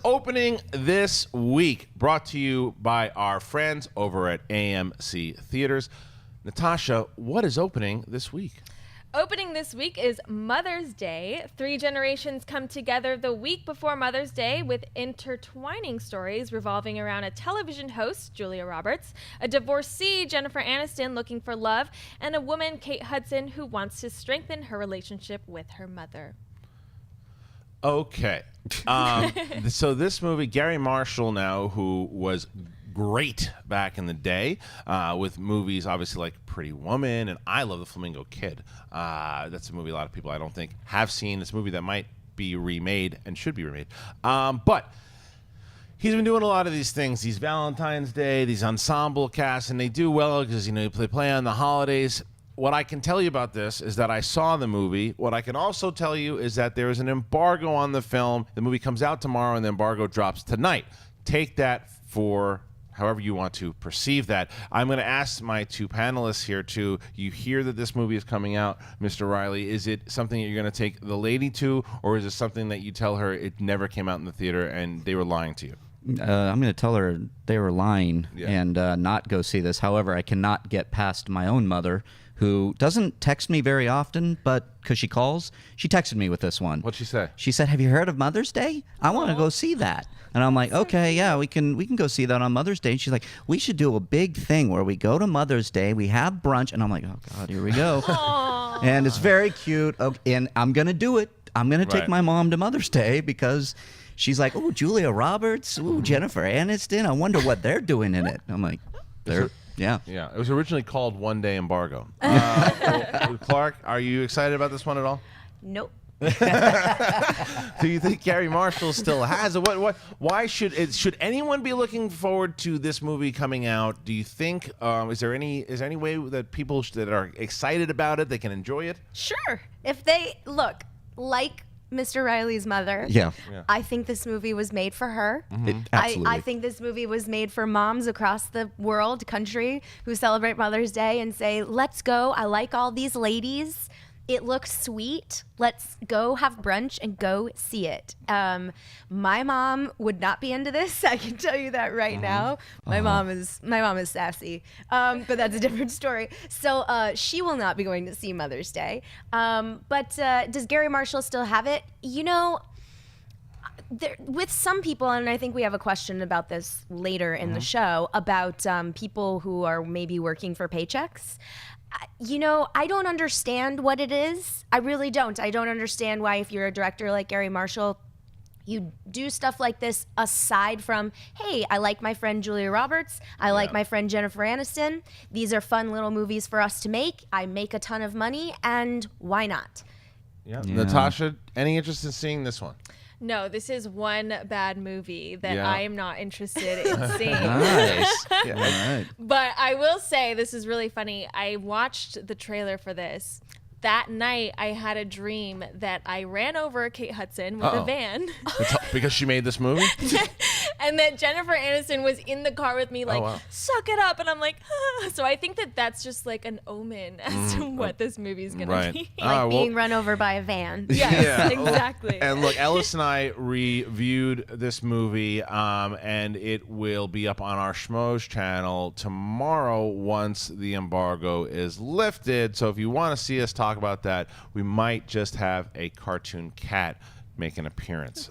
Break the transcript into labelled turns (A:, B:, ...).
A: Opening this week, brought to you by our friends over at AMC Theaters. Natasha, what is opening this week?
B: Opening this week is Mother's Day. 3 generations come together the week before Mother's Day with intertwining stories revolving around a television host, Julia Roberts, a divorcee, Jennifer Aniston, looking for love, and a woman, Kate Hudson, who wants to strengthen her relationship with her mother.
A: Okay. So this movie, Gary Marshall now, who was great back in the day with movies obviously like Pretty Woman and I Love the Flamingo Kid. That's a movie a lot of people I don't think have seen. It's a movie that might be remade and should be remade. But he's been doing a lot of these things, these Valentine's Day, these ensemble casts, and they do well because, they play on the holidays. What I can tell you about this is that I saw the movie. What I can also tell you is that there is an embargo on the film. The movie comes out tomorrow and the embargo drops tonight. Take that for however you want to perceive that. I'm going to ask my 2 panelists here too. You hear that this movie is coming out, Mr. Riley. Is it something that you're going to take the lady to, or is it something that you tell her it never came out in the theater and they were lying to you?
C: I'm going to tell her they were lying and not go see this. However, I cannot get past my own mother, who doesn't text me very often, but because she calls, she texted me with this one.
A: What'd she say?
C: She said, "Have you heard of Mother's Day? I want to go see that." And I'm like, "Okay, yeah, we can go see that on Mother's Day." And she's like, "We should do a big thing where we go to Mother's Day, we have brunch." And I'm like, "Oh God, here we go." And it's very cute. Okay, and I'm gonna do it. I'm gonna take my mom to Mother's Day because she's like, "Oh, Julia Roberts, ooh, Jennifer Aniston. I wonder what they're doing in it." I'm like, "They're." Yeah.
A: It was originally called One Day Embargo. Clark, are you excited about this one at all?
D: Nope.
A: Do you think Gary Marshall still has it? Why should anyone be looking forward to this movie coming out? Do you think is there any way that people that are excited about it, they can enjoy it?
D: Sure. If they look like Mr. Riley's mother.
C: Yeah.
D: I think this movie was made for her.
C: Absolutely.
D: I think this movie was made for moms across the world, country, who celebrate Mother's Day and say, let's go. I like all these ladies. It looks sweet. Let's go have brunch and go see it. My mom would not be into this. I can tell you that right now. My mom is sassy, but that's a different story. So she will not be going to see Mother's Day. But does Gary Marshall still have it? With some people, and I think we have a question about this later in the show, about people who are maybe working for paychecks. I don't understand what it is. I really don't. I don't understand why, if you're a director like Gary Marshall, you do stuff like this aside from, hey, I like my friend Julia Roberts. I like my friend Jennifer Aniston. These are fun little movies for us to make. I make a ton of money, and why not?
A: Yeah. Natasha, any interest in seeing this one?
B: No, this is one bad movie that I am not interested in seeing.
C: Nice. All right.
B: But I will say, this is really funny. I watched the trailer for this. That night, I had a dream that I ran over Kate Hudson with a van.
A: Because she made this movie?
B: And that Jennifer Aniston was in the car with me, like, suck it up. And I'm like, ah. So I think that that's just like an omen as to what this movie is going to be.
D: Like being run over by a van.
B: Yes, exactly.
A: And look, Ellis and I reviewed this movie, and it will be up on our Schmoes channel tomorrow once the embargo is lifted. So if you want to see us talk about that, we might just have a cartoon cat make an appearance.